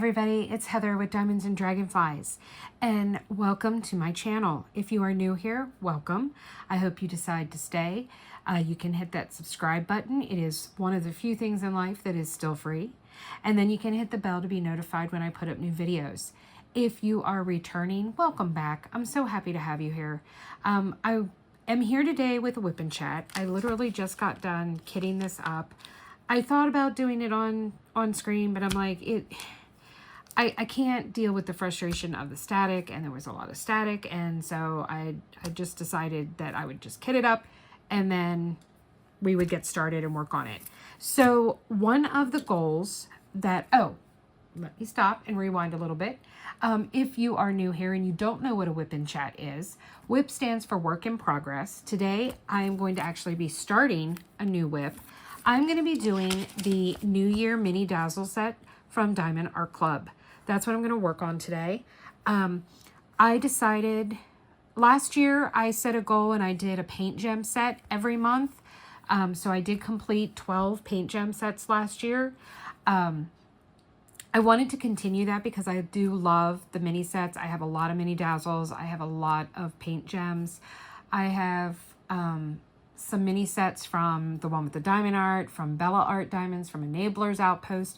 everybody, it's Heather with Diamonds and Dragonflies, and welcome to my channel. If you are new here, welcome. I hope you decide to stay. You can hit that subscribe button. It is one of the few things in life that is still free. And then you can hit the bell to be notified when I put up new videos. If you are returning, welcome back. I'm so happy to have you here. I am here today with a whip and chat. I literally just got done kitting this up. I thought about doing it on screen, but I'm like, I can't deal with the frustration of the static, and there was a lot of static, and so I just decided that I would just kit it up, and then we would get started and work on it. So one of the goals that, let me stop and rewind a little bit. If you are new here and you don't know what a whip and chat is, whip stands for work in progress. Today, I'm going to actually be starting a new whip. I'm going to be doing the New Year Mini Dazzle set from Diamond Art Club. That's what I'm going to work on today. I decided last year I set a goal and I did a paint gem set every month. So I did complete 12 paint gem sets last year. I wanted to continue that because I do love the mini sets. I have a lot of mini dazzles. I have a lot of paint gems. I have some mini sets from the one with the diamond art, from Bella Art Diamonds, from Enabler's Outpost.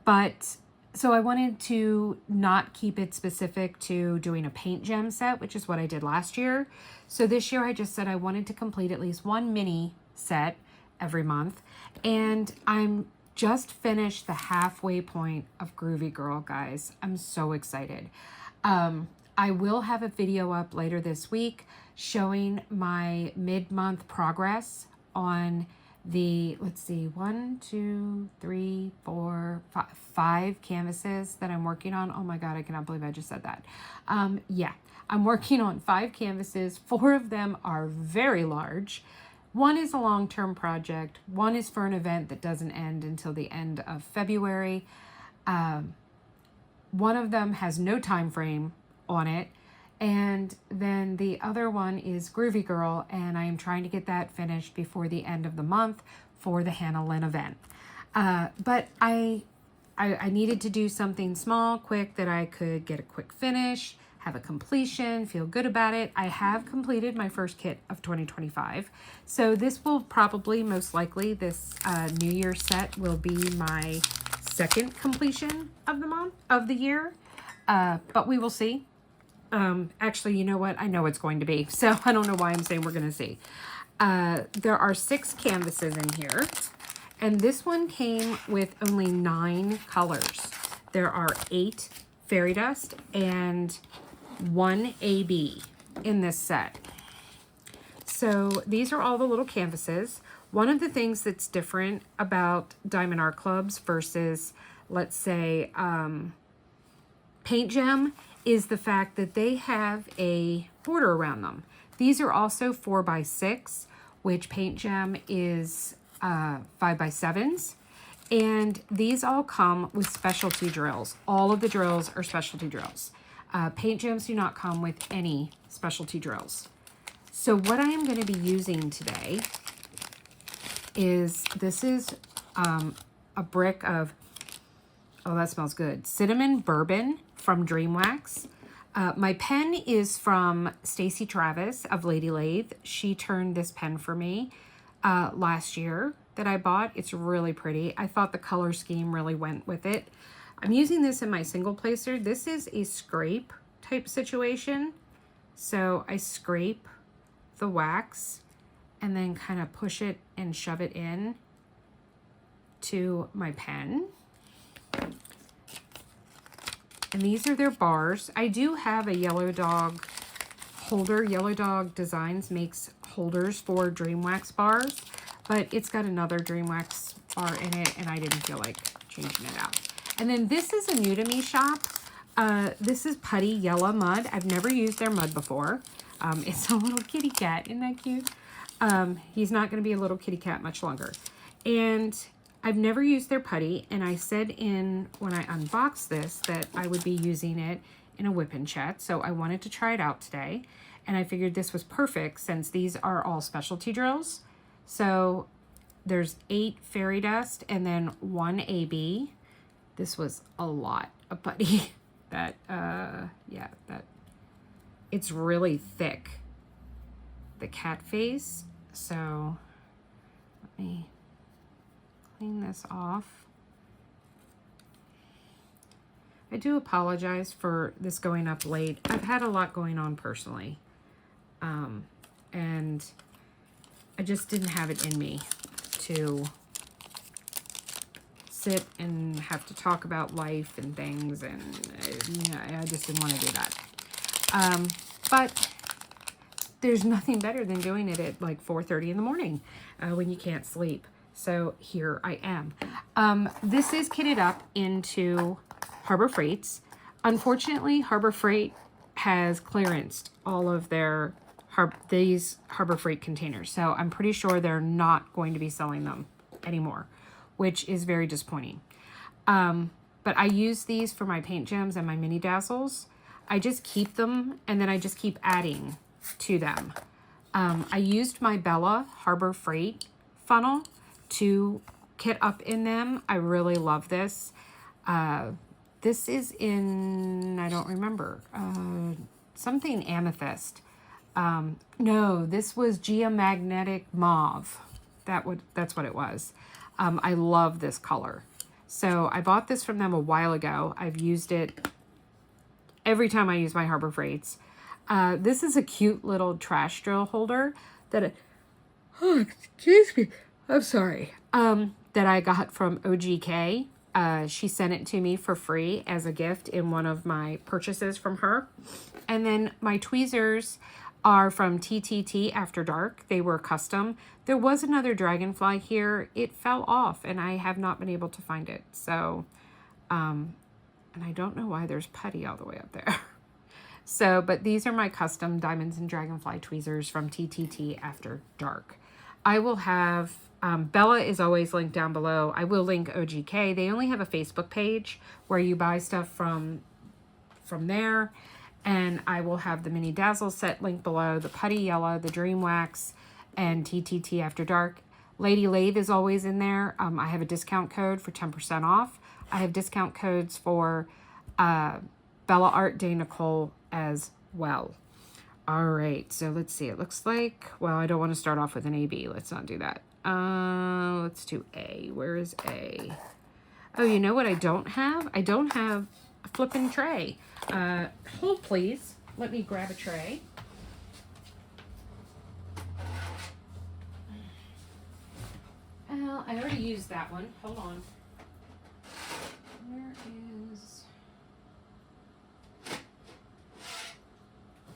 But so I wanted to not keep it specific to doing a paint gem set, which is what I did last year. So this year I just said I wanted to complete at least one mini set every month. And I'm just finished the halfway point of Groovy Girl, guys. I'm so excited. I will have a video up later this week showing my mid-month progress on the, let's see, 1, 2, 3, 4, 5 canvases that I'm working on. Oh my God, I cannot believe I just said that. Yeah, I'm working on 5 canvases. 4 of them are very large. One is a long-term project. One is for an event that doesn't end until the end of February. One of them has no time frame on it. And then the other one is Groovy Girl, and I am trying to get that finished before the end of the month for the Hannah Lynn event. But I needed to do something small, quick, that I could get a quick finish, have a completion, feel good about it. I have completed my first kit of 2025. So this will probably, most likely, this New Year set will be my second completion of the month, of the year. But we will see. Actually, you know what? I know it's going to be. So I don't know why I'm saying we're going to see. There are 6 canvases in here. And this one came with only 9 colors. There are 8 fairy dust and 1 AB in this set. So these are all the little canvases. One of the things that's different about Diamond Art Clubs versus, let's say, Paint Gem is the fact that they have a border around them. These are also 4x6, which Paint Gem is 5x7s. And these all come with specialty drills. All of the drills are specialty drills. Paint Gems do not come with any specialty drills. So what I am going to be using today is, this is a brick of, oh, that smells good, cinnamon bourbon from Dream Wax. My pen is from Stacy Travis of Lady Lathe. She turned this pen for me last year that I bought. It's really pretty. I thought the color scheme really went with it. I'm using this in my single placer. This is a scrape type situation. So I scrape the wax and then kind of push it and shove it in to my pen. And these are their bars. I do have a Yellow Dog holder. Yellow Dog Designs makes holders for Dream Wax bars, but it's got another Dream Wax bar in it, and I didn't feel like changing it out. And then this is a new to me shop. This is Putty Yellow Mud. I've never used their mud before. It's a little kitty cat. Isn't that cute? He's not going to be a little kitty cat much longer. And I've never used their putty, and I said when I unboxed this that I would be using it in a whip and chat, so I wanted to try it out today, and I figured this was perfect since these are all specialty drills. So there's 8 fairy dust and then 1 AB. this was a lot of putty. That, yeah, that, it's really thick, the cat face. So let me clean this off. I do apologize for this going up late. I've had a lot going on personally. And I just didn't have it in me to sit and have to talk about life and things. And I just didn't want to do that. But there's nothing better than doing it at like 4:30 in the morning when you can't sleep. So here I am. This is kitted up into Harbor Freight's. Unfortunately, Harbor Freight has clearanced all of their these Harbor Freight containers. So I'm pretty sure they're not going to be selling them anymore, which is very disappointing. But I use these for my paint gems and my mini dazzles. I just keep them and then I just keep adding to them. I used my Bella Harbor Freight funnel to kit up in them. I really love this. This is in, I don't remember, something amethyst. No, this was geomagnetic mauve. That's what it was. I love this color. So I bought this from them a while ago. I've used it every time I use my Harbor Freights. This is a cute little trash drill holder that oh, excuse me. I'm sorry. That I got from OGK. She sent it to me for free as a gift in one of my purchases from her. And then my tweezers are from TTT After Dark. They were custom. There was another dragonfly here. It fell off and I have not been able to find it. So, and I don't know why there's putty all the way up there. So, but these are my custom Diamonds and Dragonfly tweezers from TTT After Dark. I will have, Bella is always linked down below. I will link OGK. They only have a Facebook page where you buy stuff from there. And I will have the mini dazzle set linked below, the putty yellow, the dream wax, and TTT After Dark. Lady Lathe is always in there. I have a discount code for 10% off. I have discount codes for Bella Art de Nicole as well. All right, so let's see. It looks like, well, I don't want to start off with an AB. Let's not do that. Let's do A. Where is A? Oh, you know what I don't have? I don't have a flipping tray. Hold, please. Let me grab a tray. Well, I already used that one. Hold on. Where is...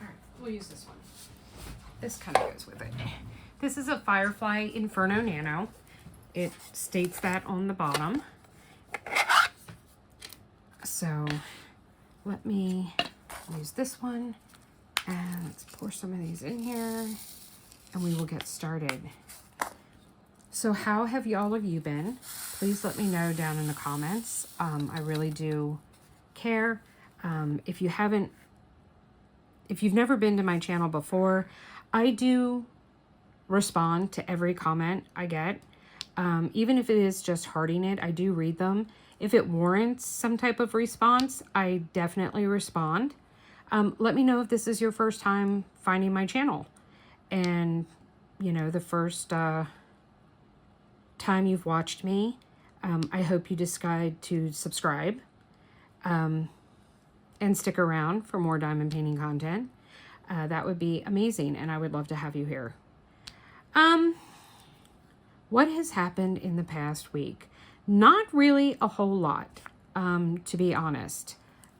All right, we'll use this one. This kind of goes with it. This is a Firefly Inferno Nano. It states that on the bottom. So let me use this one and let's pour some of these in here and we will get started. So how have y'all of you been? Please let me know down in the comments. I really do care. If you've never been to my channel before, I do respond to every comment I get. Even if it is just hearting it, I do read them. If it warrants some type of response, I definitely respond. Let me know if this is your first time finding my channel. And, you know, the first time you've watched me, I hope you decide to subscribe and stick around for more diamond painting content. That would be amazing, and I would love to have you here. What has happened in the past week? Not really a whole lot, to be honest.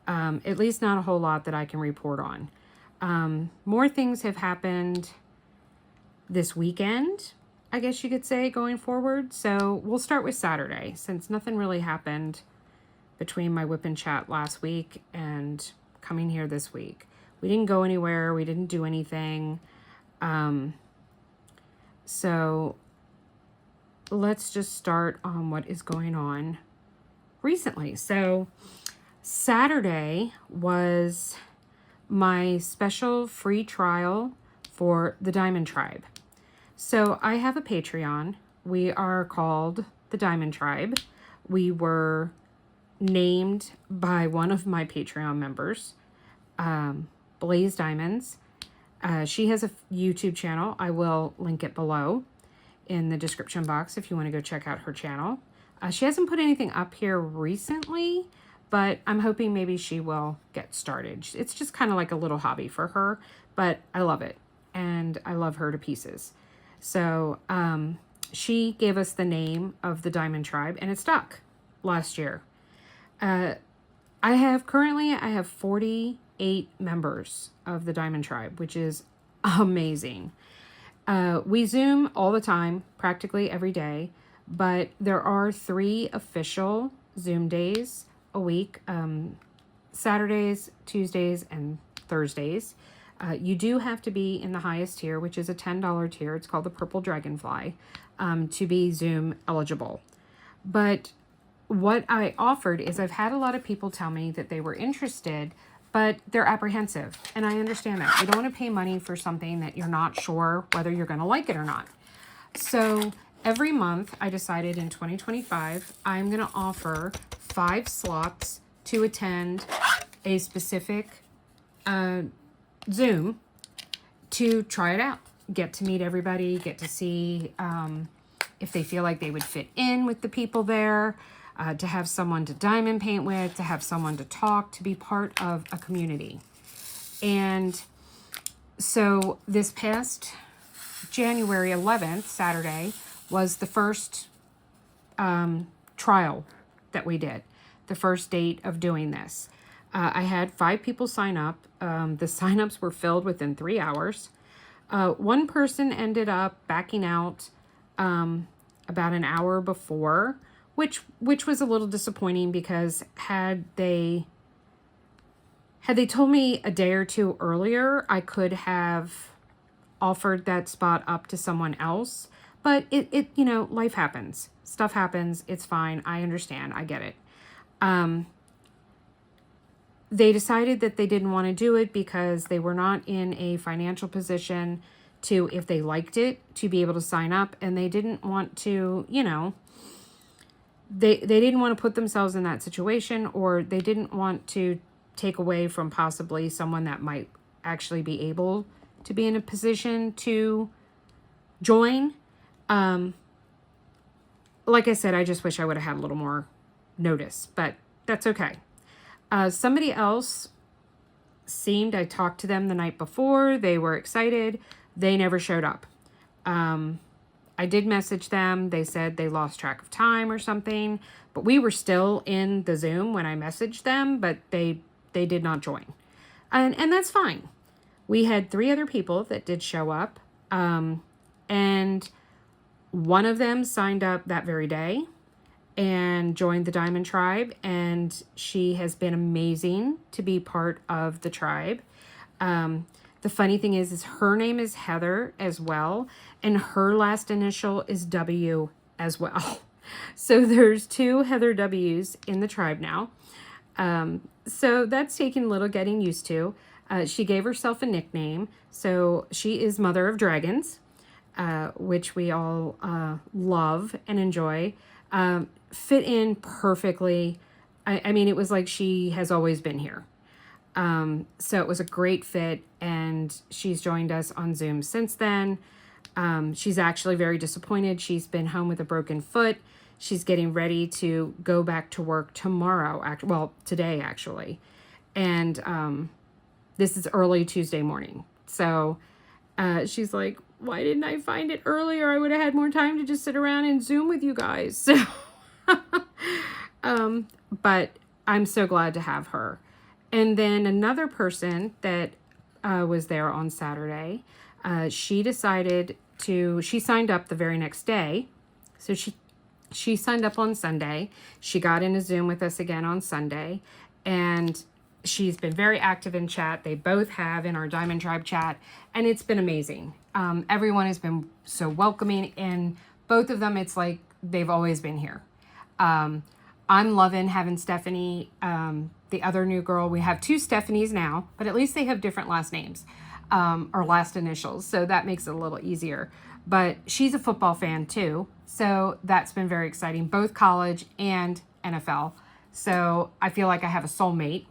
At least not a whole lot that I can report on. More things have happened this weekend, I guess you could say, going forward. So we'll start with Saturday, since nothing really happened between my whip and chat last week and coming here this week. We didn't go anywhere. We didn't do anything. So let's just start on what is going on recently. So Saturday was my special free trial for the Diamond Tribe. So I have a Patreon. We are called the Diamond Tribe. We were named by one of my Patreon members, Blaze Diamonds. She has a YouTube channel. I will link it below in the description box if you want to go check out her channel. She hasn't put anything up here recently, but I'm hoping maybe she will get started. It's just kind of like a little hobby for her, but I love it, and I love her to pieces. So she gave us the name of the Diamond Tribe, and it stuck last year. I have 48 members of the Diamond Tribe, which is amazing. We Zoom all the time, practically every day, but there are 3 official Zoom days a week, Saturdays, Tuesdays, and Thursdays. You do have to be in the highest tier, which is a $10 tier. It's called the Purple Dragonfly, to be Zoom eligible. But what I offered is I've had a lot of people tell me that they were interested, but they're apprehensive. And I understand that. You don't want to pay money for something that you're not sure whether you're going to like it or not. So every month I decided in 2025, I'm going to offer 5 slots to attend a specific Zoom to try it out. Get to meet everybody, get to see if they feel like they would fit in with the people there, to have someone to diamond paint with, to have someone to talk, to be part of a community. And so this past January 11th, Saturday, was the first trial that we did, the first date of doing this. I had 5 people sign up. The signups were filled within 3 hours. One person ended up backing out about an hour before, which was a little disappointing, because had they told me a day or two earlier, I could have offered that spot up to someone else. But it you know, life happens. Stuff happens. It's fine. I understand. I get it. They decided that they didn't want to do it because they were not in a financial position to, if they liked it, to be able to sign up. And they didn't want to, you know, they didn't want to put themselves in that situation, or they didn't want to take away from possibly someone that might actually be able to be in a position to join. Like I said, I just wish I would have had a little more notice, but that's okay. Somebody else I talked to them the night before. They were excited. They never showed up. I did message them. They said they lost track of time or something, but we were still in the Zoom when I messaged them, but they did not join. And that's fine. We had 3 other people that did show up. And one of them signed up that very day and joined the Diamond Tribe, and she has been amazing to be part of the tribe. The funny thing is her name is Heather as well, and her last initial is W as well. So there's 2 Heather W's in the tribe now. So that's taking a little getting used to. She gave herself a nickname. So she is Mother of Dragons, which we all love and enjoy. Fit in perfectly. I mean, it was like she has always been here. So it was a great fit, and she's joined us on Zoom since then. She's actually very disappointed. She's been home with a broken foot. She's getting ready to go back to work tomorrow. Today actually. And this is early Tuesday morning. So she's like, why didn't I find it earlier? I would have had more time to just sit around and Zoom with you guys. So, but I'm so glad to have her. And then another person that was there on Saturday, she signed up the very next day. So she signed up on Sunday. She got in a Zoom with us again on Sunday, and she's been very active in chat. They both have in our Diamond Tribe chat, and it's been amazing. Everyone has been so welcoming, and both of them, it's like they've always been here. I'm loving having Stephanie, the other new girl. We have 2 Stephanies now, but at least they have different last names, or last initials. So that makes it a little easier. But she's a football fan too. So that's been very exciting, both college and NFL. So I feel like I have a soulmate.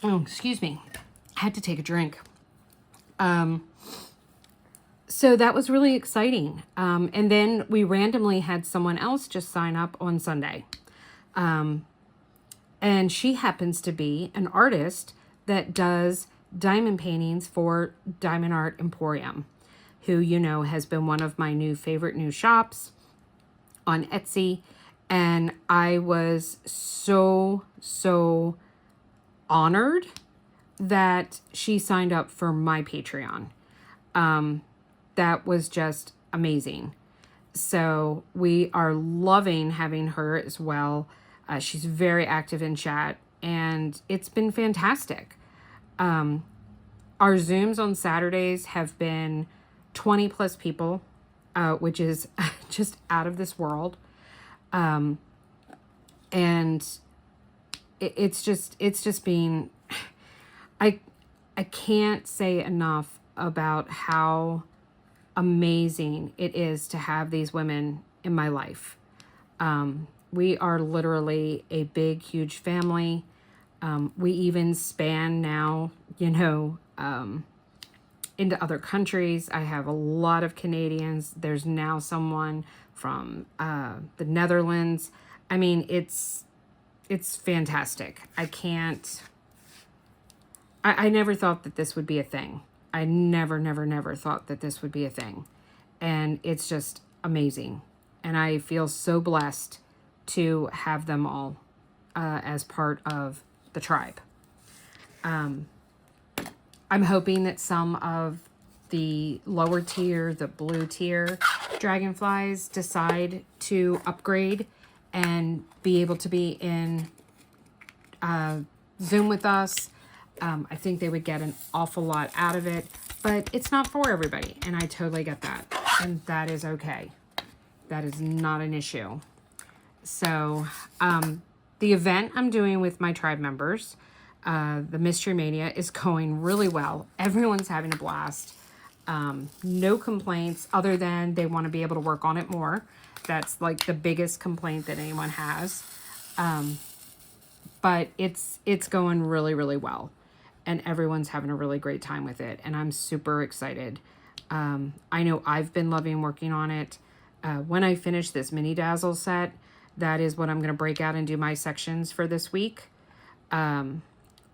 Oh, excuse me. I had to take a drink. So that was really exciting. And then we randomly had someone else just sign up on Sunday. And she happens to be an artist that does diamond paintings for Diamond Art Emporium, who, you know, has been one of my favorite new shops on Etsy. And I was so honored that she signed up for my Patreon. That was just amazing. So we are loving having her as well. She's very active in chat, and it's been fantastic. Our Zooms on Saturdays have been 20 plus people, which is just out of this world. And it's just been, I can't say enough about how amazing it is to have these women in my life. We are literally a big, huge family. We even span now, you know, into other countries. I have a lot of Canadians. There's now someone from the Netherlands. I mean, it's fantastic. I never thought that this would be a thing. I never thought that this would be a thing. And it's just amazing. And I feel so blessed to have them all as part of the tribe. I'm hoping that some of the lower tier, the blue tier dragonflies decide to upgrade and be able to be in Zoom with us. I think they would get an awful lot out of it, but it's not for everybody, and I totally get that, and that is okay. That is not an issue. So the event I'm doing with my tribe members, the Mystery Mania, is going really well. Everyone's having a blast. No complaints other than they want to be able to work on it more. That's like the biggest complaint that anyone has. But it's going really well. And everyone's having a really great time with it. And I'm super excited. I know I've been loving working on it. When I finish this mini dazzle set, that is what I'm going to break out and do my sections for this week.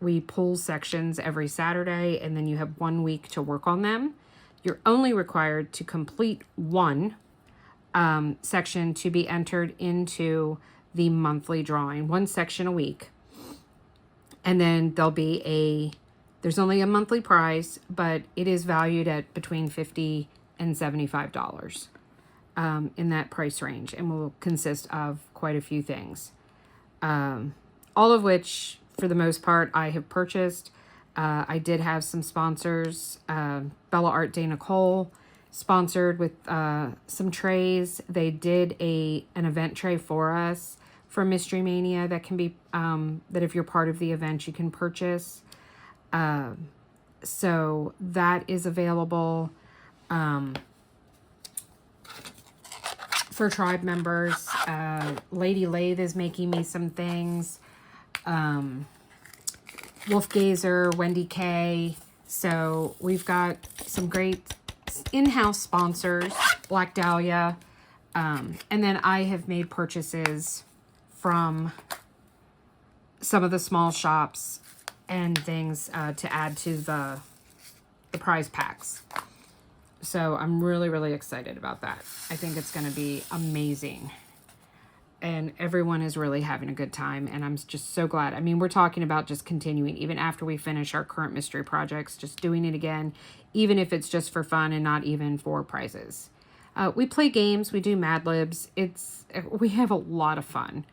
We pull sections every Saturday, and then you have 1 week to work on them. You're only required to complete one section to be entered into the monthly drawing, one section a week. And then there's only a monthly prize, but it is valued at between $50 and $75 in that price range, and will consist of quite a few things. All of which, for the most part, I have purchased. I did have some sponsors. Art de Nicole sponsored with some trays. They did an event tray for us for Mystery Mania that can be, that if you're part of the event, you can purchase. So that is available for tribe members. Lady Lathe is making me some things. Wolfgazer, Wendy K. So we've got some great in-house sponsors, Black Dahlia. And then I have made purchases from some of the small shops and things to add to the prize packs. So I'm really excited about that. I think it's going to be amazing. And everyone is really having a good time. And I'm just so glad. I mean, we're talking about just continuing, even after we finish our current mystery projects, just doing it again, even if it's just for fun and not even for prizes. We play games. We do Mad Libs. We have a lot of fun.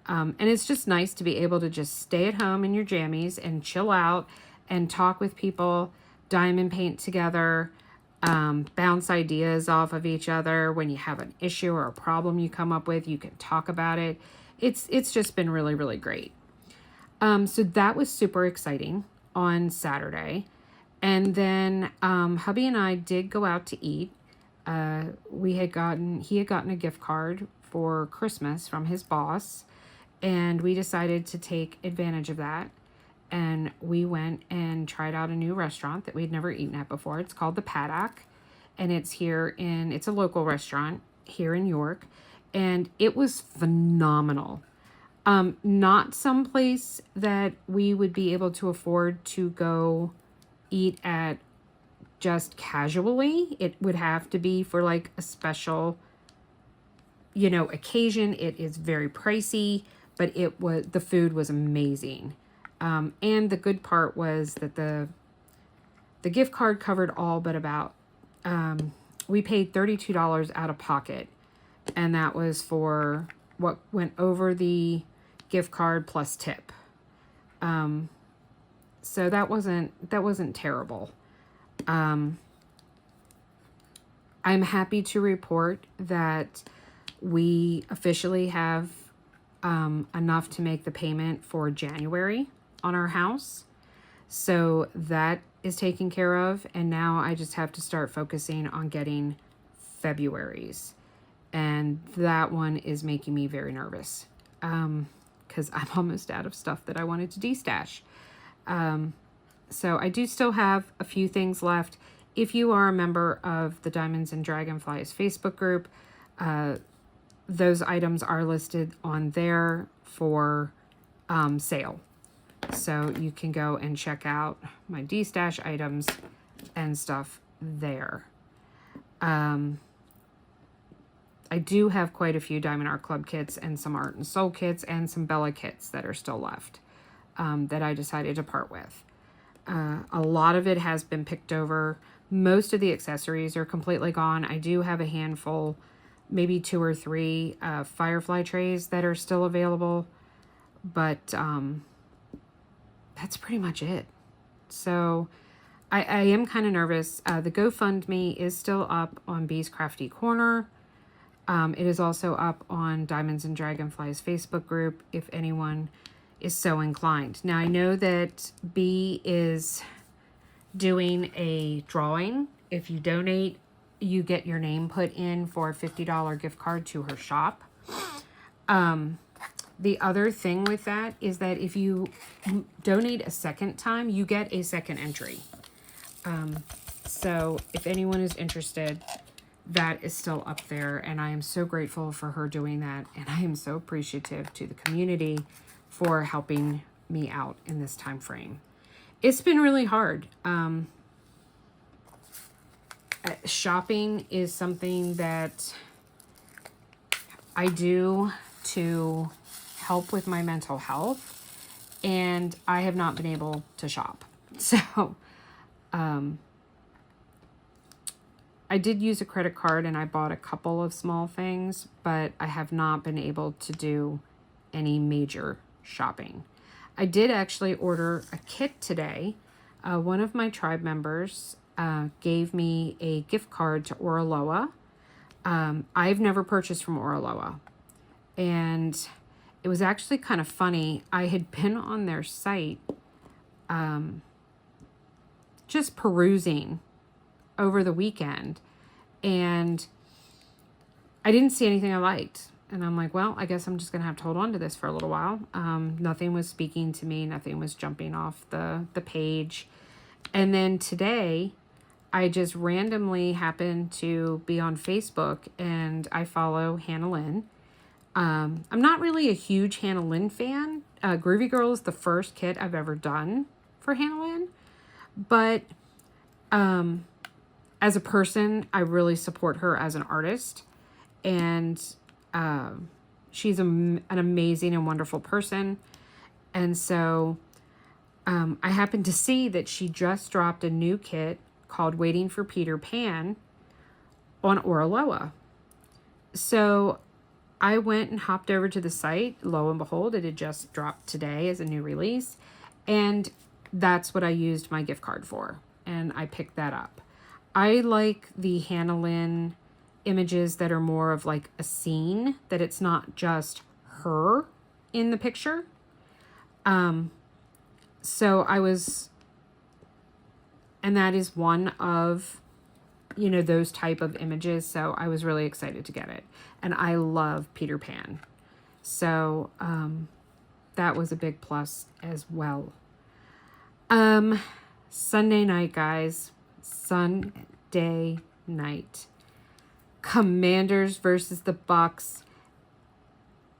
And it's just nice to be able to just stay at home in your jammies and chill out and talk with people, diamond paint together, bounce ideas off of each other. When you have an issue or a problem you come up with, you can talk about it. It's just been really great. So that was super exciting on Saturday. And then hubby and I did go out to eat. He had gotten a gift card for Christmas from his boss, and we decided to take advantage of that. And we went and tried out a new restaurant that we'd never eaten at before. It's called the Paddock, and it's a local restaurant here in York, and it was phenomenal. Not someplace that we would be able to afford to go eat at just casually. It would have to be for like a special, occasion. It is very pricey, but the food was amazing. And the good part was that the gift card covered all but about, we paid $32 out of pocket, and that was for what went over the gift card plus tip. So that wasn't terrible. I'm happy to report that we officially have enough to make the payment for January on our house. So that is taken care of, and now I just have to start focusing on getting February's. And that one is making me very nervous because I'm almost out of stuff that I wanted to destash. So I do still have a few things left. If you are a member of the Diamonds and Dragonflies Facebook group, those items are listed on there for sale. So you can go and check out my destash items and stuff there. I do have quite a few Diamond Art Club kits and some Art and Soul kits and some Bella kits that are still left that I decided to part with. A lot of it has been picked over. Most of the accessories are completely gone. I do have a handful, maybe 2 or 3 Firefly trays that are still available, but that's pretty much it. So I am kind of nervous. The GoFundMe is still up on Bee's Crafty Corner. It is also up on Diamonds and Dragonflies Facebook group if anyone is so inclined. Now I know that Bee is doing a drawing. If you donate, you get your name put in for a $50 gift card to her shop. The other thing with that is that if you donate a second time, you get a second entry. So if anyone is interested, that is still up there, and I am so grateful for her doing that, and I am so appreciative to the community for helping me out in this time frame. It's been really hard. Shopping is something that I do to help with my mental health, and I have not been able to shop. So I did use a credit card and I bought a couple of small things, but I have not been able to do any major shopping. I did actually order a kit today. One of my tribe members gave me a gift card to Oraloa. I've never purchased from Oraloa, and it was actually kind of funny. I had been on their site just perusing over the weekend, and I didn't see anything I liked. And I'm like, well, I guess I'm just going to have to hold on to this for a little while. Nothing was speaking to me. Nothing was jumping off the page. And then today, I just randomly happened to be on Facebook, and I follow Hannah Lynn. I'm not really a huge Hannah Lynn fan. Groovy Girl is the first kit I've ever done for Hannah Lynn. But as a person, I really support her as an artist. And she's an amazing and wonderful person. And so I happened to see that she just dropped a new kit called Waiting for Peter Pan on Oraloa. So I went and hopped over to the site. Lo and behold, it had just dropped today as a new release. And that's what I used my gift card for. And I picked that up. I like the Hannah Lynn images that are more of like a scene, that it's not just her in the picture. So I was, and that is one of you know, those type of images. So I was really excited to get it. And I love Peter Pan. So that was a big plus as well. Sunday night, guys. Sunday night. Commanders versus the Bucks.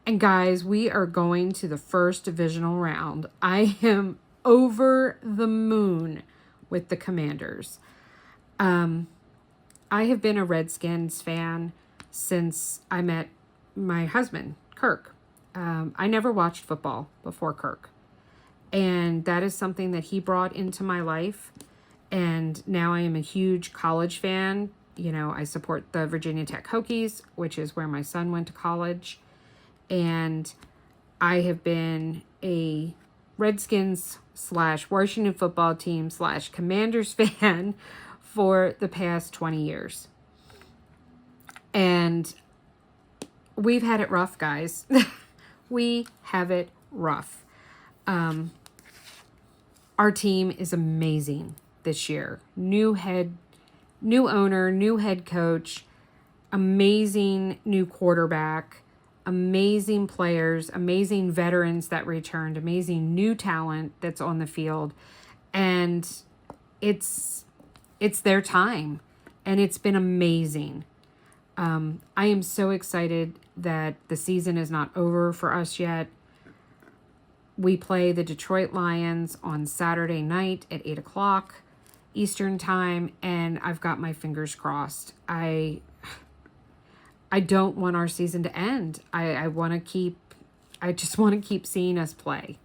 And guys, we are going to the first divisional round. I am over the moon with the Commanders. I have been a Redskins fan since I met my husband, Kirk. I never watched football before Kirk. And that is something that he brought into my life. And now I am a huge college fan. You know, I support the Virginia Tech Hokies, which is where my son went to college. And I have been a Redskins / Washington football team / Commanders fan for the past 20 years. And we've had it rough, guys. We have it rough. Our team is amazing this year. New owner, new head coach, amazing new quarterback, amazing players, amazing veterans that returned, amazing new talent that's on the field. And it's their time, and it's been amazing. I am so excited that the season is not over for us yet. We play the Detroit Lions on Saturday night at 8 o'clock Eastern time, and I've got my fingers crossed. I don't want our season to end. I just want to keep seeing us play.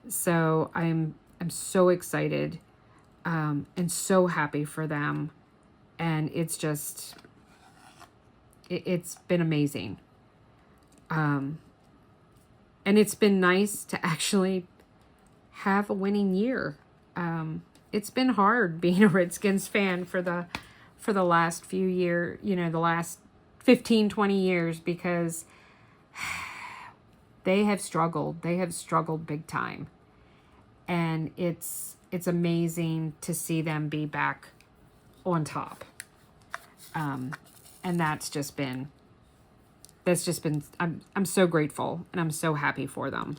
So I'm so excited, and so happy for them. And it's just, it's been amazing. And it's been nice to actually have a winning year. It's been hard being a Redskins fan for the last few years, you know, the last 15, 20 years, because they have struggled. They have struggled big time. And it's amazing to see them be back on top. And that's just been, I'm so grateful, and I'm so happy for them.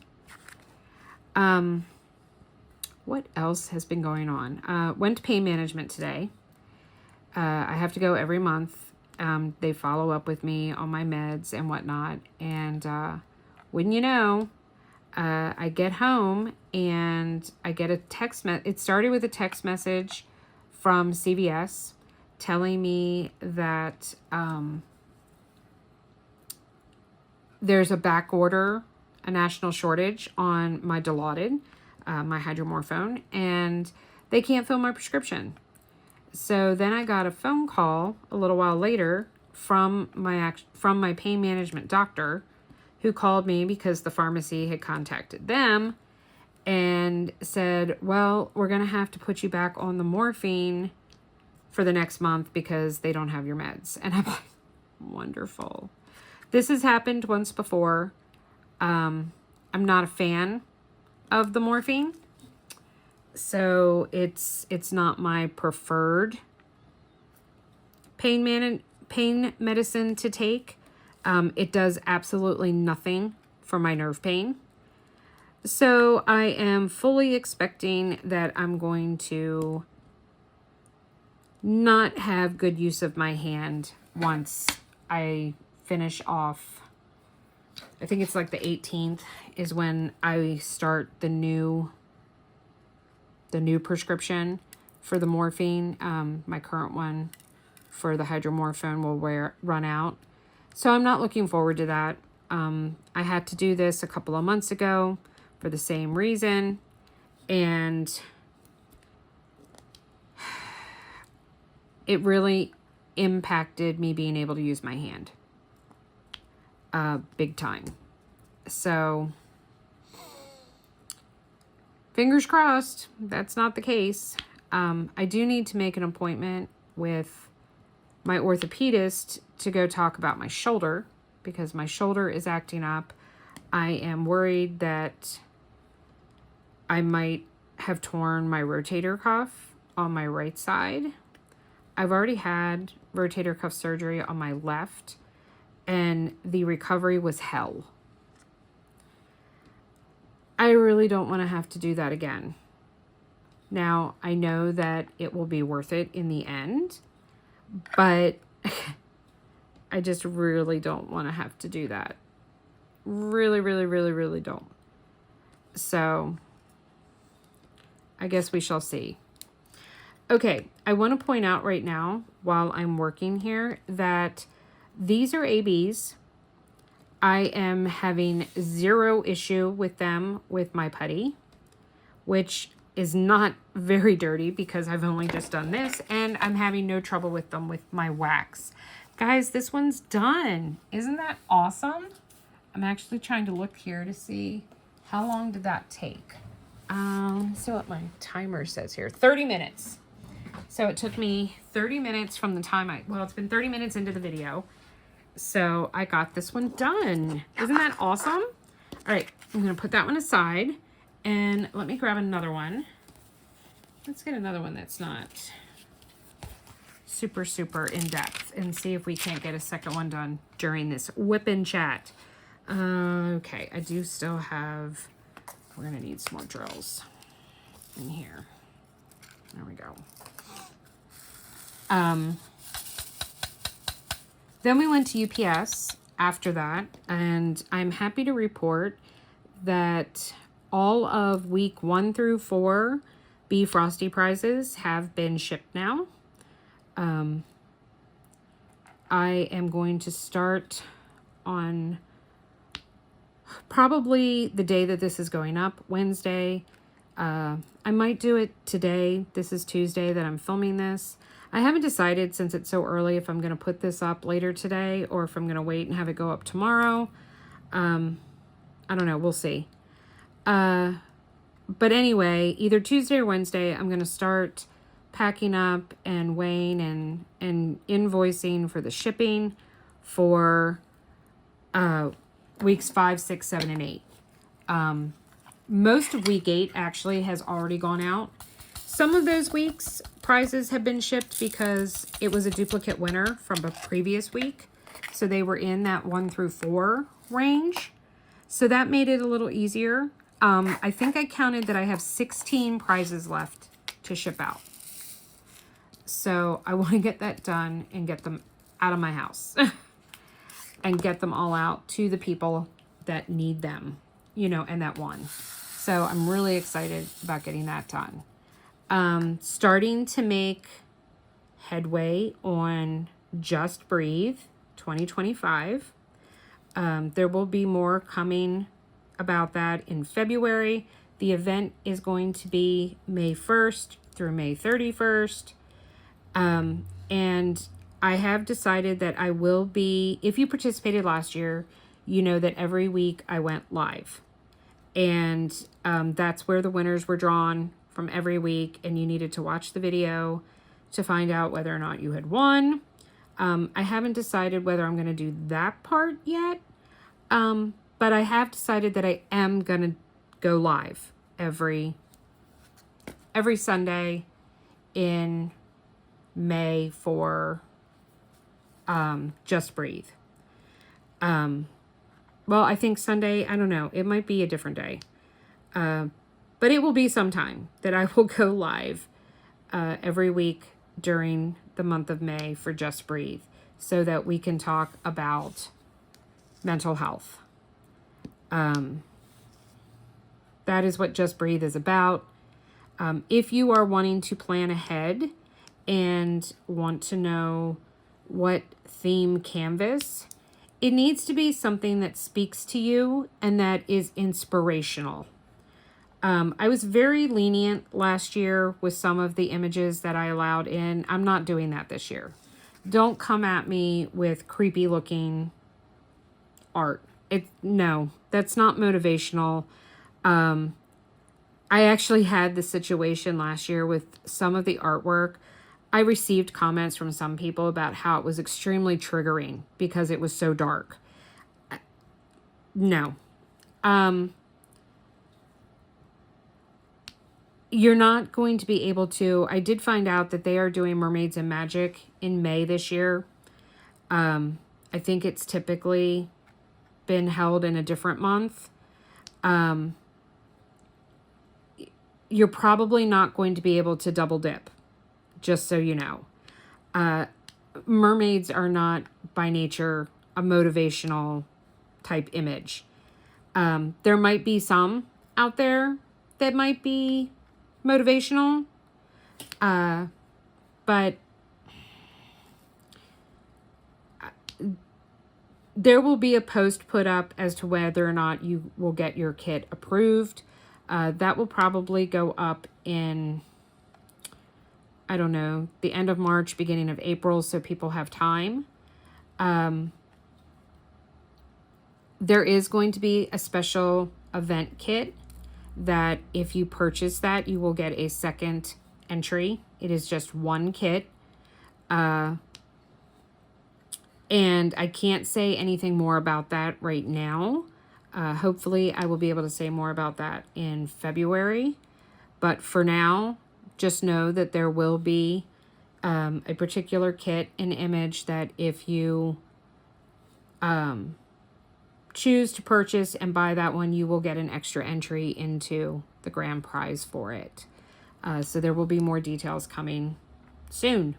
What else has been going on? Went to pain management today. I have to go every month. They follow up with me on my meds and whatnot. And wouldn't you know, I get home and I get a text message. It started with a text message from CVS telling me that there's a back order, a national shortage on my Dilaudid, my hydromorphone, and they can't fill my prescription. So then I got a phone call a little while later from my pain management doctor, who called me because the pharmacy had contacted them and said, well, we're going to have to put you back on the morphine for the next month because they don't have your meds. And I'm like, wonderful. This has happened once before. I'm not a fan of the morphine, so it's not my preferred pain medicine to take. It does absolutely nothing for my nerve pain. So I am fully expecting that I'm going to not have good use of my hand once I finish off. I think it's like the 18th is when I start the new prescription for the morphine. My current one for the hydromorphone will run out. So I'm not looking forward to that. I had to do this a couple of months ago for the same reason. And it really impacted me being able to use my hand. Big time. So fingers crossed that's not the case. I do need to make an appointment with my orthopedist to go talk about my shoulder, because my shoulder is acting up. I am worried that I might have torn my rotator cuff on my right side. I've already had rotator cuff surgery on my left, and the recovery was hell. I really don't want to have to do that again. Now, I know that it will be worth it in the end, but I just really don't want to have to do that. Really, really, really, really don't. So, I guess we shall see. Okay, I want to point out right now, while I'm working here, that these are ABs. I am having zero issue with them with my putty, which is not very dirty because I've only just done this, and I'm having no trouble with them with my wax. Guys, this one's done. Isn't that awesome? I'm actually trying to look here to see how long did that take. So what my timer says here, 30 minutes. So it took me 30 minutes from the time it's been 30 minutes into the video. So I got this one done. Isn't that awesome? All right, I'm gonna put that one aside, and let me grab another one. Let's get another one that's not super, super in-depth and see if we can't get a second one done during this whipping chat. Okay, I do still have, we're gonna need some more drills in here. There we go. Then we went to UPS after that, and I'm happy to report that all of week 1 through 4 Bee Frosty prizes have been shipped now. I am going to start on probably the day that this is going up, Wednesday. I might do it today. This is Tuesday that I'm filming this. I haven't decided, since it's so early, if I'm going to put this up later today or if I'm going to wait and have it go up tomorrow. I don't know. We'll see. But anyway, either Tuesday or Wednesday, I'm going to start packing up and weighing and invoicing for the shipping for weeks 5, 6, 7, and 8. Most of week 8 actually has already gone out. Some of those weeks prizes have been shipped because it was a duplicate winner from a previous week. So they were in that 1 through 4 range. So that made it a little easier. I think I counted that I have 16 prizes left to ship out. So I want to get that done and get them out of my house and get them all out to the people that need them, you know, and that won. So I'm really excited about getting that done. Starting to make headway on Just Breathe 2025. There will be more coming about that in February. The event is going to be May 1st through May 31st. And I have decided that I will be, if you participated last year, you know that every week I went live. And that's where the winners were drawn from every week, and you needed to watch the video to find out whether or not you had won. I haven't decided whether I'm going to do that part yet, but I have decided that I am going to go live every Sunday in May for Just Breathe. Well, I think Sunday, I don't know, it might be a different day. But it will be sometime that I will go live every week during the month of May for Just Breathe, so that we can talk about mental health. That is what Just Breathe is about. If you are wanting to plan ahead and want to know what theme canvas, it needs to be something that speaks to you and that is inspirational. I was very lenient last year with some of the images that I allowed in. I'm not doing that this year. Don't come at me with creepy looking art. No, that's not motivational. I actually had the situation last year with some of the artwork. I received comments from some people about how it was extremely triggering because it was so dark. No. you're not going to be able to. I did find out that they are doing Mermaids and Magic in May this year. I think it's typically been held in a different month. You're probably not going to be able to double dip, just so you know. Mermaids are not by nature a motivational type image. There might be some out there that might be motivational, but there will be a post put up as to whether or not you will get your kit approved. That will probably go up in, I don't know, the end of March, beginning of April, so people have time. There is going to be a special event kit that if you purchase that, you will get a second entry. It is just one kit. And I can't say anything more about that right now. Hopefully I will be able to say more about that in February. But for now, just know that there will be a particular kit, an image that if you choose to purchase and buy that one, you will get an extra entry into the grand prize for it. So there will be more details coming soon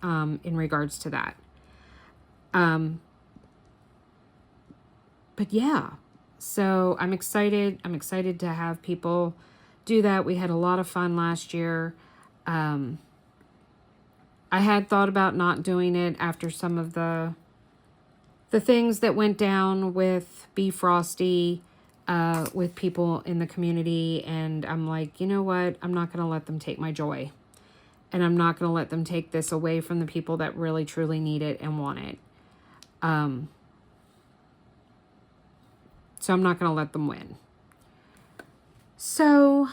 in regards to that. But yeah, so I'm excited. I'm excited to have people do that. We had a lot of fun last year. I had thought about not doing it after some of the things that went down with Be Frosty, with people in the community. And I'm like, you know what? I'm not going to let them take my joy. And I'm not going to let them take this away from the people that really, truly need it and want it. So I'm not going to let them win. So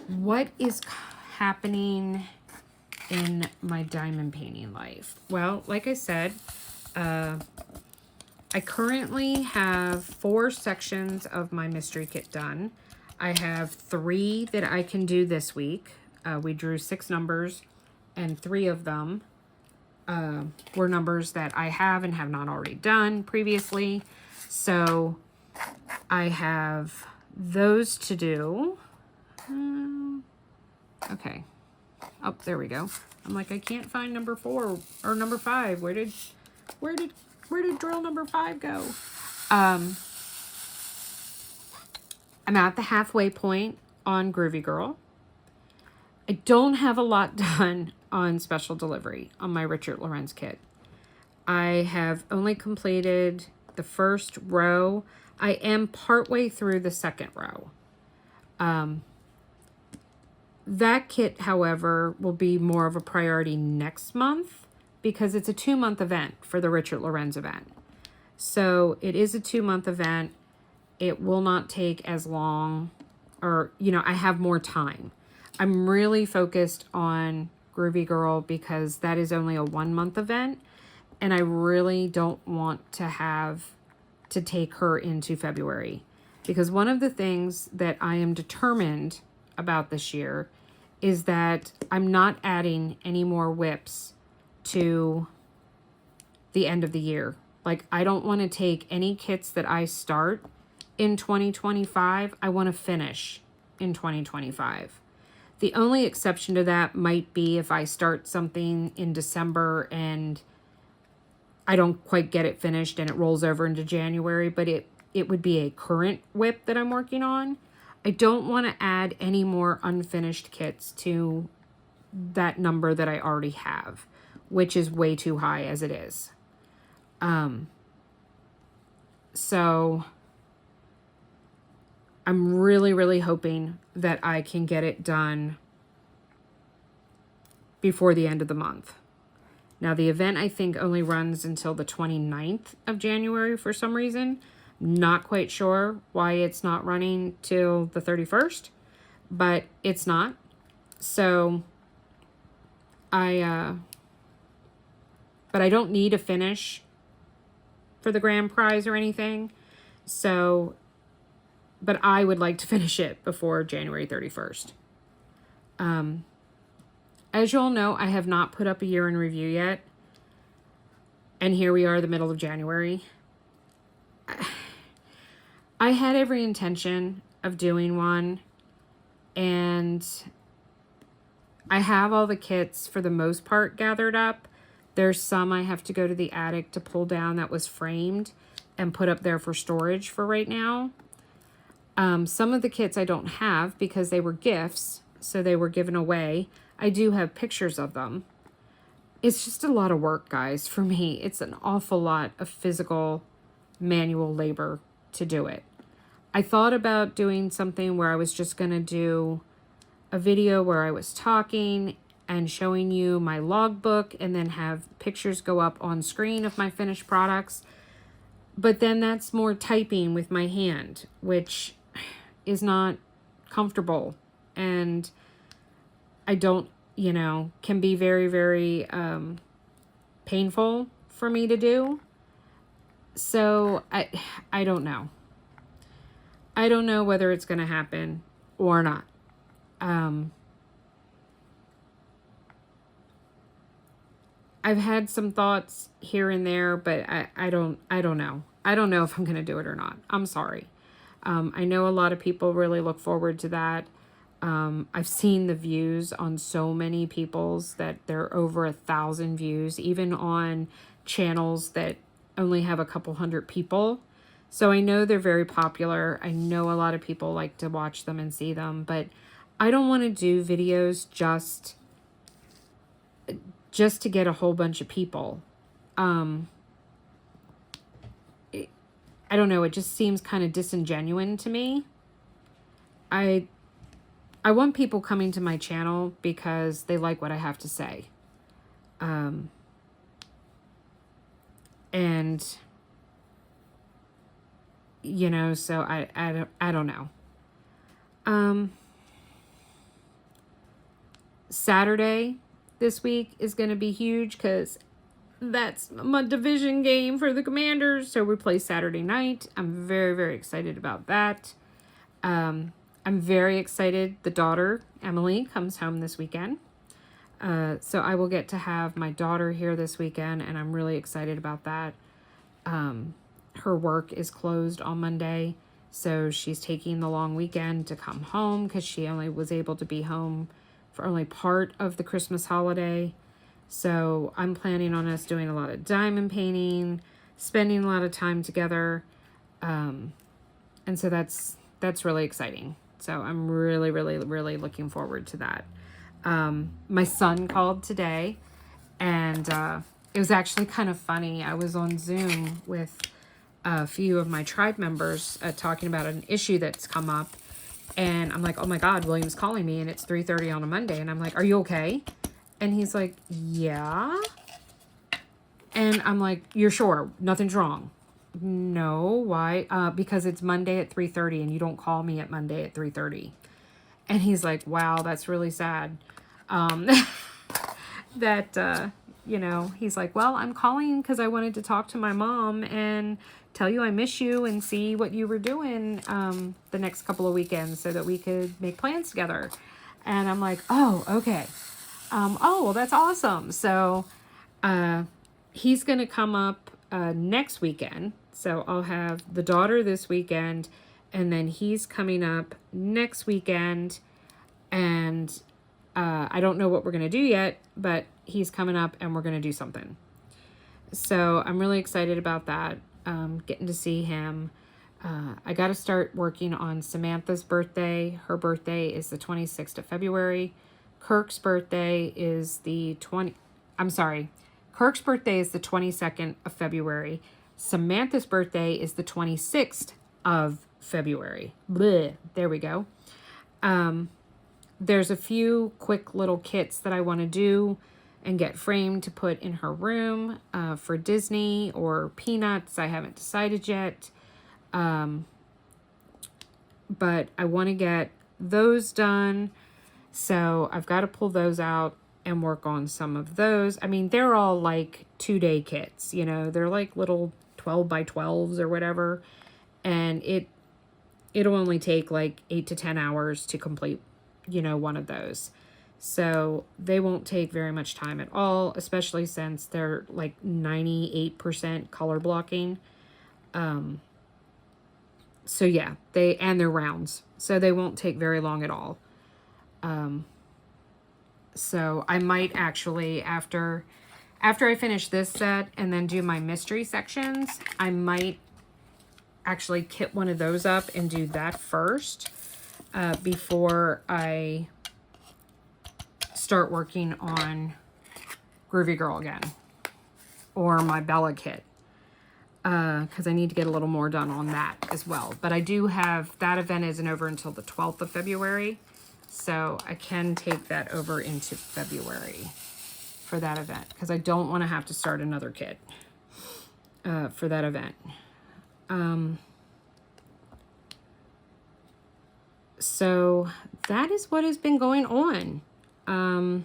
what is happening in my diamond painting life? Well, like I said, I currently have 4 sections of my mystery kit done. I have 3 that I can do this week. We drew 6 numbers, and 3 of them were numbers that I have and have not already done previously. So I have those to do. Okay. Oh, there we go. I'm like, I can't find number 4 or number 5. Where did drill number 5 go? I'm at the halfway point on Groovy Girl. I don't have a lot done on Special Delivery on my Richard Lorenz kit. I have only completed the first row. I am partway through the second row. That kit, however, will be more of a priority next month because it's a 2-month event for the Richard Lorenz event. So it is a 2-month event. It will not take as long, or, you know, I have more time. I'm really focused on Groovy Girl because that is only a 1-month event, and I really don't want to have to take her into February, because one of the things that I am determined about this year is that I'm not adding any more whips to the end of the year. Like, I don't want to take any kits that I start in 2025. I want to finish in 2025. The only exception to that might be if I start something in December and I don't quite get it finished and it rolls over into January, but it would be a current whip that I'm working on. I don't want to add any more unfinished kits to that number that I already have, which is way too high as it is. So I'm really, really hoping that I can get it done before the end of the month. Now, the event, I think, only runs until the 29th of January for some reason. Not quite sure why it's not running till the 31st, but it's not. So but I don't need a finish for the grand prize or anything. So but I would like to finish it before January 31st. As you all know, I have not put up a year in review yet. And here we are, the middle of January. I had every intention of doing one. And I have all the kits for the most part gathered up. There's some I have to go to the attic to pull down that was framed and put up there for storage for right now. Some of the kits I don't have because they were gifts, so they were given away. I do have pictures of them. It's just a lot of work, guys, for me. It's an awful lot of physical manual labor to do it. I thought about doing something where I was just going to do a video where I was talking and showing you my logbook and then have pictures go up on screen of my finished products. But then that's more typing with my hand, which is not comfortable. And I don't, can be very, very painful for me to do. So I don't know. I don't know whether it's going to happen or not. I've had some thoughts here and there, but I don't know. I don't know if I'm going to do it or not. I'm sorry. I know a lot of people really look forward to that. I've seen the views on so many people's that they're over 1,000 views, even on channels that only have a couple hundred people. So I know they're very popular. I know a lot of people like to watch them and see them, but I don't want to do videos just to get a whole bunch of people. I don't know. It just seems kind of disingenuous to me. I want people coming to my channel because they like what I have to say. And so I don't know. Saturday this week is going to be huge because that's my division game for the Commanders. So we play Saturday night. I'm very, very excited about that. I'm very excited. The daughter, Emily, comes home this weekend. So I will get to have my daughter here this weekend, and I'm really excited about that. Her work is closed on Monday, so she's taking the long weekend to come home because she only was able to be home for only part of the Christmas holiday. So I'm planning on us doing a lot of diamond painting, spending a lot of time together. And so that's really exciting. So I'm really, really, really looking forward to that. My son called today, and it was actually kind of funny. I was on Zoom with a few of my tribe members talking about an issue that's come up. And I'm like, oh my God, William's calling me, and it's 3:30 on a Monday. And I'm like, are you okay? And he's like, yeah. And I'm like, you're sure? Nothing's wrong? No, why? Because it's Monday at 3:30 and you don't call me at Monday at 3:30. And he's like, wow, that's really sad. He's like, well, I'm calling because I wanted to talk to my mom and tell you I miss you and see what you were doing the next couple of weekends so that we could make plans together. And I'm like, oh, okay. Well, that's awesome. So he's going to come up next weekend. So I'll have the daughter this weekend, and then he's coming up next weekend. And I don't know what we're going to do yet, but he's coming up and we're going to do something. So I'm really excited about that. Getting to see him. I got to start working on Samantha's birthday. Her birthday is the 26th of February. Kirk's birthday is Kirk's birthday is the 22nd of February. Samantha's birthday is the 26th of February. Bleh, there we go. There's a few quick little kits that I want to do and get framed to put in her room for Disney or Peanuts. I haven't decided yet. But I want to get those done. So I've got to pull those out and work on some of those. I mean, they're all like 2-day kits, they're like little 12 by 12s or whatever. And it'll only take like 8 to 10 hours to complete, you know, one of those. So they won't take very much time at all, especially since they're like 98% color blocking. So yeah, they're rounds, so they won't take very long at all. So I might actually, after I finish this set and then do my mystery sections, I might actually kit one of those up and do that first before I start working on Groovy Girl again, or my Bella kit, because I need to get a little more done on that as well. But I do have, that event isn't over until the 12th of February, so I can take that over into February for that event, because I don't want to have to start another kit for that event. So that is what has been going on. I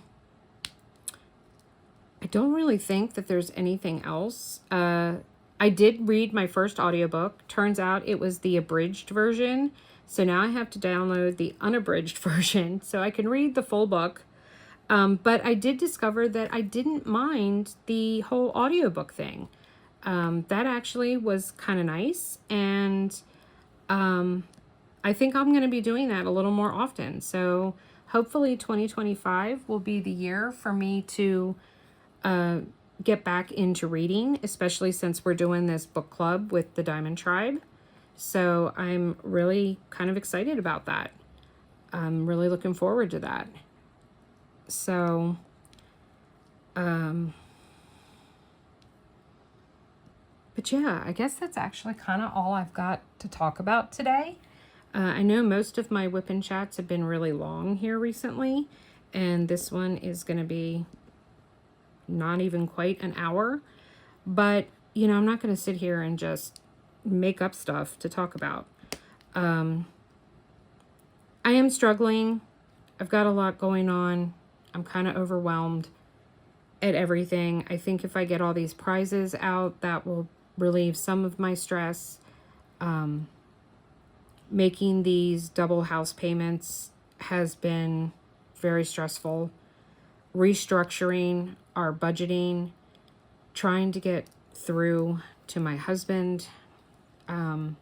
don't really think that there's anything else. I did read my first audiobook. Turns out it was the abridged version. So now I have to download the unabridged version so I can read the full book. But I did discover that I didn't mind the whole audiobook thing. That actually was kind of nice. And I think I'm going to be doing that a little more often. So hopefully 2025 will be the year for me to get back into reading, especially since we're doing this book club with the Diamond Tribe. So I'm really kind of excited about that. I'm really looking forward to that. So, but yeah, I guess that's actually kind of all I've got to talk about today. I know most of my whip and chats have been really long here recently, and this one is going to be not even quite an hour. But, you know, I'm not going to sit here and just make up stuff to talk about. I am struggling. I've got a lot going on. I'm kind of overwhelmed at everything. I think if I get all these prizes out, that will relieve some of my stress. Making these double house payments has been very stressful. Restructuring our budgeting, trying to get through to my husband, and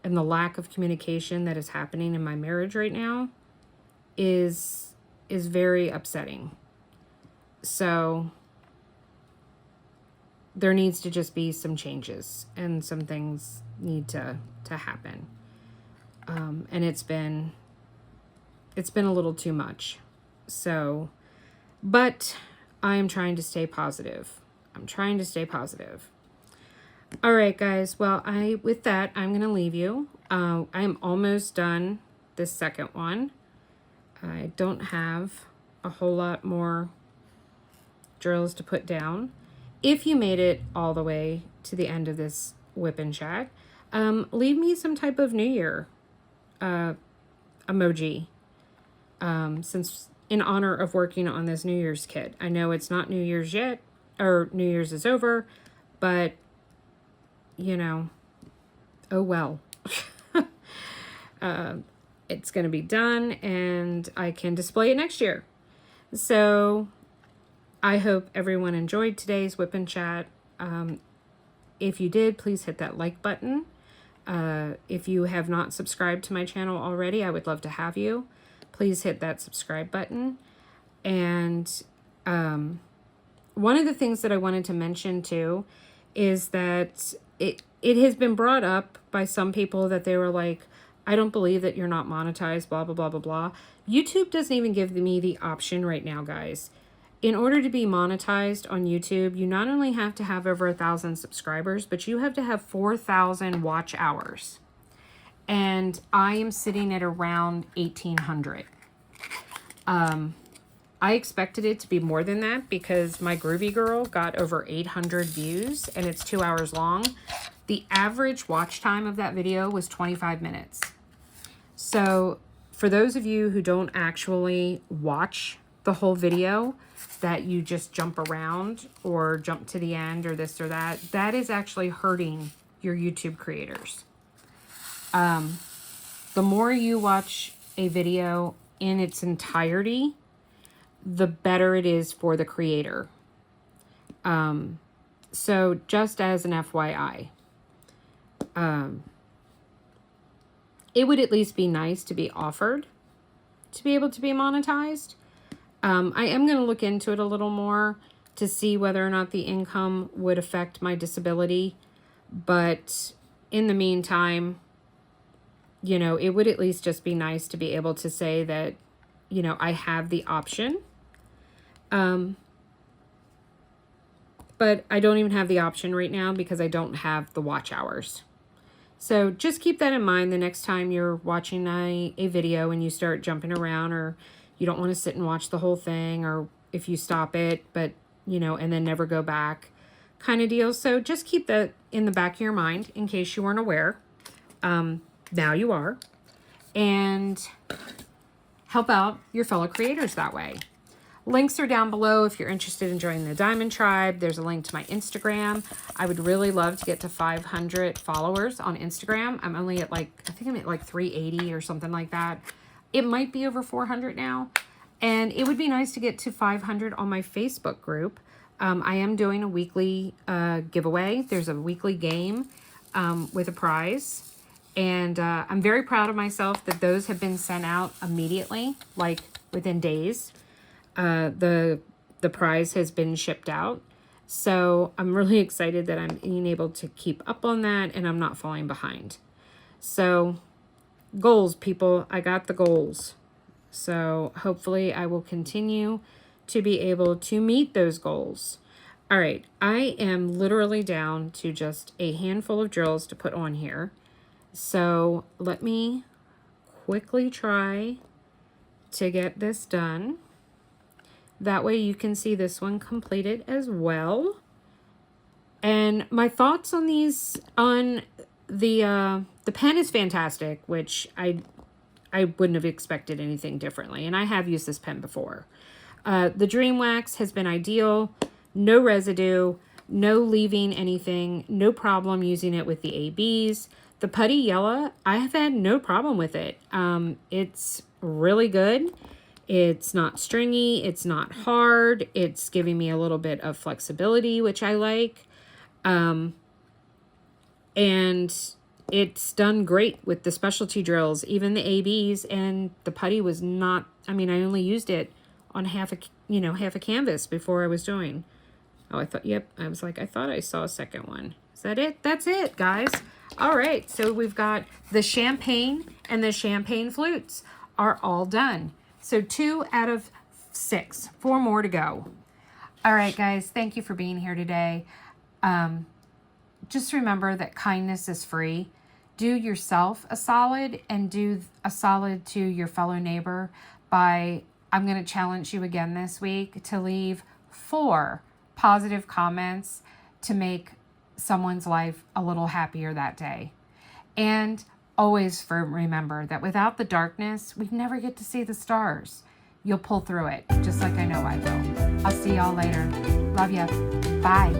the lack of communication that is happening in my marriage right now is very upsetting. So there needs to just be some changes, and some things need to happen. And it's been a little too much. So, but I am trying to stay positive. I'm trying to stay positive. All right, guys. Well, with that, I'm going to leave you. I'm almost done this second one. I don't have a whole lot more drills to put down. If you made it all the way to the end of this whip and chat, leave me some type of New Year emoji, since in honor of working on this New Year's kit. I know it's not New Year's yet, or New Year's is over, but you know, oh well. It's going to be done and I can display it next year. So I hope everyone enjoyed today's whip and chat. If you did, please hit that like button. If you have not subscribed to my channel already, I would love to have you. Please hit that subscribe button. And one of the things that I wanted to mention too is that it has been brought up by some people that they were like, I don't believe that you're not monetized, blah, blah, blah, blah, blah. YouTube doesn't even give me the option right now, guys. In order to be monetized on YouTube, you not only have to have over 1,000 subscribers, but you have to have 4,000 watch hours. And I am sitting at around 1,800. I expected it to be more than that because my Groovy Girl got over 800 views and it's 2 hours long. The average watch time of that video was 25 minutes. So for those of you who don't actually watch the whole video, that you just jump around or jump to the end or this or that, that is actually hurting your YouTube creators. The more you watch a video in its entirety, the better it is for the creator. So just as an FYI, it would at least be nice to be offered to be able to be monetized. I am going to look into it a little more to see whether or not the income would affect my disability. But in the meantime, you know, it would at least just be nice to be able to say that, you know, I have the option. But I don't even have the option right now because I don't have the watch hours. So just keep that in mind the next time you're watching a video and you start jumping around, or you don't want to sit and watch the whole thing, or if you stop it, but, you know, and then never go back kind of deal. So just keep that in the back of your mind in case you weren't aware. Now you are. And help out your fellow creators that way. Links are down below if you're interested in joining the Diamond Tribe. There's a link to my Instagram. I would really love to get to 500 followers on Instagram. I'm only at like, I think I'm at like 380 or something like that. It might be over 400 now. And it would be nice to get to 500 on my Facebook group. I am doing a weekly giveaway. There's a weekly game with a prize. And I'm very proud of myself that those have been sent out immediately, like within days. The prize has been shipped out. So I'm really excited that I'm being able to keep up on that and I'm not falling behind. So goals, people, I got the goals. So hopefully I will continue to be able to meet those goals. All right, I am literally down to just a handful of drills to put on here. So let me quickly try to get this done. That way you can see this one completed as well. And my thoughts on these, on the pen is fantastic, which I wouldn't have expected anything differently. And I have used this pen before. The Dream Wax has been ideal. No residue, no leaving anything, no problem using it with the ABs. The Putty Yellow, I have had no problem with it. It's really good. It's not stringy. It's not hard. It's giving me a little bit of flexibility, which I like. And it's done great with the specialty drills, even the ABs, and the putty was not, I mean, I only used it on half a canvas before I was doing. Oh, I thought, yep. I was like, I thought I saw a second one. Is that it? That's it, guys. All right. So we've got the champagne and the champagne flutes are all done. So 2 out of 6, 4 more to go. All right, guys. Thank you for being here today. Just remember that kindness is free. Do yourself a solid and do a solid to your fellow neighbor by, I'm going to challenge you again this week to leave 4 positive comments to make someone's life a little happier that day. And always remember that without the darkness, we never get to see the stars. You'll pull through it, just like I know I will. I'll see y'all later. Love ya. Bye.